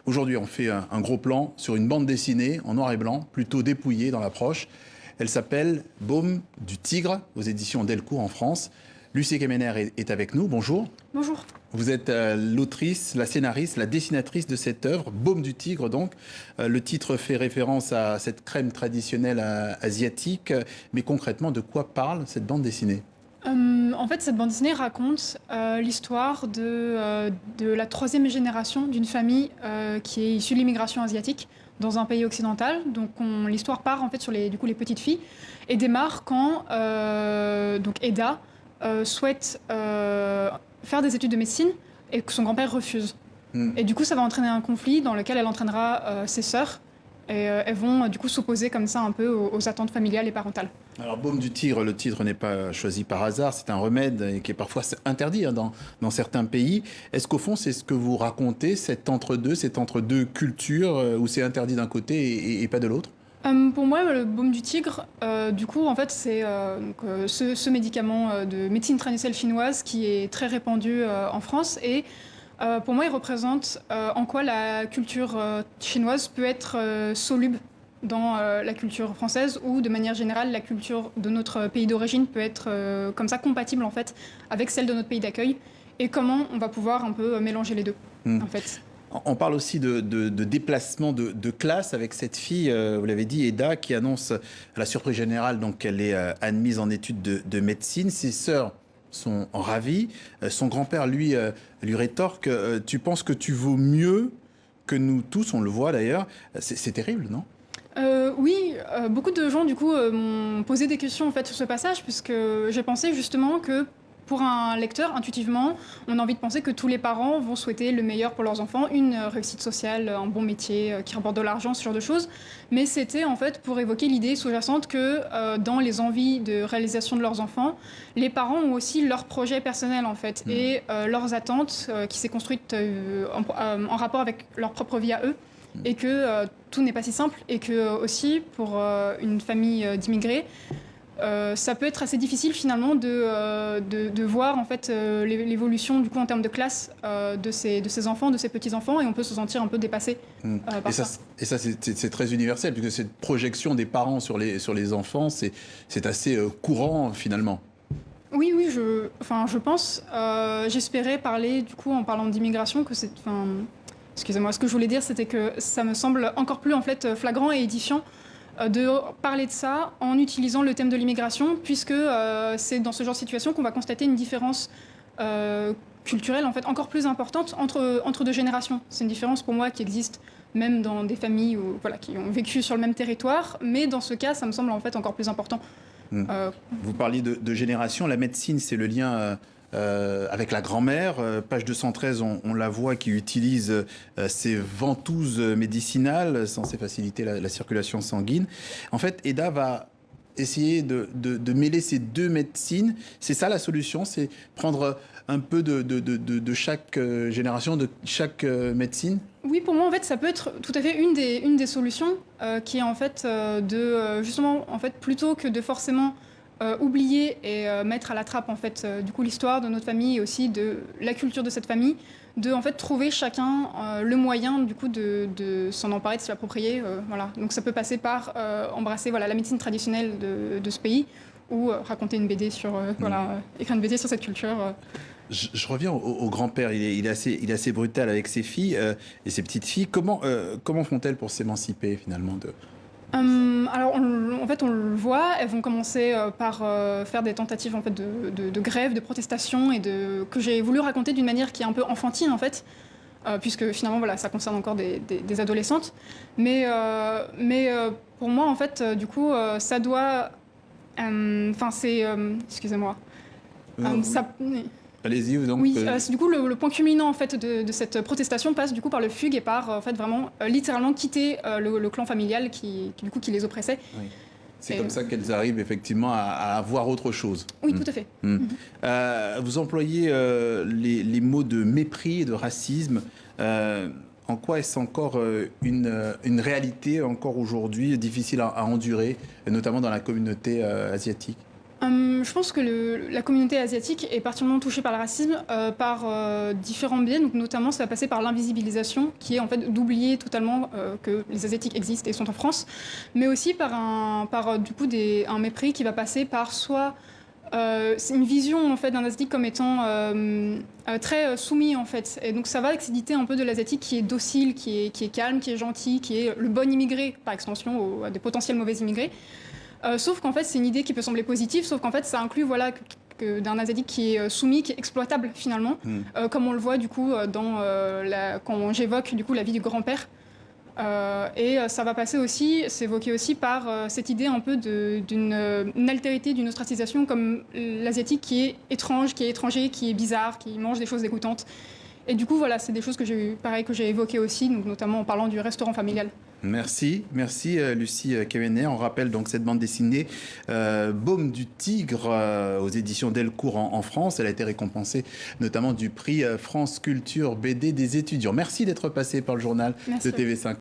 Aujourd'hui, on fait un gros plan sur une bande dessinée en noir et blanc, plutôt dépouillée dans l'approche. Elle s'appelle Baume du Tigre, aux éditions Delcourt en France. Lucie Kemener est avec nous. Bonjour. Bonjour. Vous êtes l'autrice, la scénariste, la dessinatrice de cette œuvre, Baume du Tigre donc. Le titre fait référence à cette crème traditionnelle asiatique. Mais concrètement, de quoi parle cette bande dessinée ? En fait, cette bande dessinée raconte l'histoire de la troisième génération d'une famille qui est issue de l'immigration asiatique dans un pays occidental. Donc l'histoire part en fait sur les petites filles et démarre quand donc Eda souhaite faire des études de médecine et que son grand-père refuse. Et du coup, ça va entraîner un conflit dans lequel elle entraînera ses sœurs. Et elles vont du coup s'opposer comme ça un peu aux attentes familiales et parentales. Alors, Baume du Tigre, le titre n'est pas choisi par hasard, c'est un remède qui est parfois interdit dans certains pays. Est-ce qu'au fond, c'est ce que vous racontez, cet entre-deux cultures, où c'est interdit d'un côté et pas de l'autre ? Pour moi, le baume du tigre, du coup, en fait, c'est ce médicament de médecine traditionnelle chinoise qui est très répandu en France et pour moi, il représente en quoi la culture chinoise peut être soluble dans la culture française ou de manière générale, la culture de notre pays d'origine peut être comme ça compatible en fait avec celle de notre pays d'accueil et comment on va pouvoir un peu mélanger les deux en fait. On parle aussi de déplacement de classe avec cette fille, vous l'avez dit, Eda, qui annonce à la surprise générale donc qu'elle est admise en études de médecine. Ses sœurs sont ravis. Son grand-père, lui rétorque tu penses que tu vaux mieux que nous tous, on le voit d'ailleurs. C'est terrible, non ? Oui, beaucoup de gens du coup m'ont posé des questions en fait sur ce passage puisque j'ai pensé justement que pour un lecteur, intuitivement, on a envie de penser que tous les parents vont souhaiter le meilleur pour leurs enfants, une réussite sociale, un bon métier qui rapporte de l'argent, ce genre de choses. Mais c'était en fait pour évoquer l'idée sous-jacente que dans les envies de réalisation de leurs enfants, les parents ont aussi leurs projets personnels en fait et leurs attentes qui s'est construite en rapport avec leur propre vie à eux. Et que tout n'est pas si simple et que aussi pour une famille d'immigrés, ça peut être assez difficile finalement de voir en fait l'évolution du coup en termes de classe de ces enfants, de ces petits enfants et on peut se sentir un peu dépassé par ça. Et ça c'est très universel puisque cette projection des parents sur les enfants c'est assez courant finalement. Oui, je pense. J'espérais parler du coup en parlant d'immigration que c'est excusez-moi, ce que je voulais dire, c'était que ça me semble encore plus en fait flagrant et édifiant de parler de ça en utilisant le thème de l'immigration, puisque c'est dans ce genre de situation qu'on va constater une différence culturelle en fait encore plus importante entre deux générations. C'est une différence pour moi qui existe même dans des familles qui ont vécu sur le même territoire, mais dans ce cas, ça me semble en fait encore plus important. Vous parliez de génération, la médecine, c'est le lien avec la grand-mère. Page 213, on la voit qui utilise ces ventouses médicinales censées faciliter la circulation sanguine. En fait, Eda va essayer de mêler ces deux médecines. C'est ça la solution, c'est prendre un peu de chaque génération, de chaque médecine. Oui, pour moi, en fait, ça peut être tout à fait une des solutions qui est en fait justement, en fait, plutôt que de forcément oublier et mettre à la trappe en fait du coup l'histoire de notre famille et aussi de la culture de cette famille, de en fait trouver chacun le moyen du coup de s'en emparer, de se l'approprier. Voilà. Donc ça peut passer par embrasser la médecine traditionnelle de ce pays ou raconter une BD sur écrire une BD sur cette culture. Je reviens au grand-père, il est assez brutal avec ses filles et ses petites filles. Comment font-elles pour s'émanciper finalement alors, en fait, on le voit, elles vont commencer par faire des tentatives en fait, de grève, de protestation, et que j'ai voulu raconter d'une manière qui est un peu enfantine, en fait, puisque finalement, ça concerne encore des adolescentes. Mais pour moi, en fait, du coup, ça doit... excusez-moi. Allez-y, donc. Oui, du coup, le point culminant en fait de cette protestation passe du coup par le fugue et par en fait vraiment littéralement quitter le clan familial qui les oppressait. Oui. C'est comme ça qu'elles arrivent effectivement à voir autre chose. Oui, tout à fait. Vous employez les mots de mépris et de racisme. En quoi est-ce encore une réalité encore aujourd'hui difficile à endurer, notamment dans la communauté asiatique ? Je pense que la communauté asiatique est particulièrement touchée par le racisme par différents biais, donc notamment ça va passer par l'invisibilisation, qui est en fait d'oublier totalement que les Asiatiques existent et sont en France, mais aussi par du coup un mépris qui va passer par soit c'est une vision en fait d'un asiatique comme étant très soumis en fait, et donc ça va excéditer un peu de l'asiatique qui est docile, qui est calme, qui est gentil, qui est le bon immigré par extension à des potentiels mauvais immigrés. Sauf qu'en fait, c'est une idée qui peut sembler positive, sauf qu'en fait, ça inclut voilà, d'un asiatique qui est soumis, qui est exploitable finalement, comme on le voit du coup quand j'évoque du coup la vie du grand-père. Ça va passer aussi, s'évoquer aussi par cette idée un peu d'une altérité, d'une ostracisation, comme l'asiatique qui est étrange, qui est étranger, qui est bizarre, qui mange des choses dégoûtantes. Et du coup, voilà, c'est des choses que j'ai évoquées aussi, donc notamment en parlant du restaurant familial. Merci Lucie Kawener. On rappelle donc cette bande dessinée Baume du Tigre aux éditions Delcourt en France. Elle a été récompensée notamment du prix France Culture BD des étudiants. Merci d'être passé par le journal Merci. de TV5.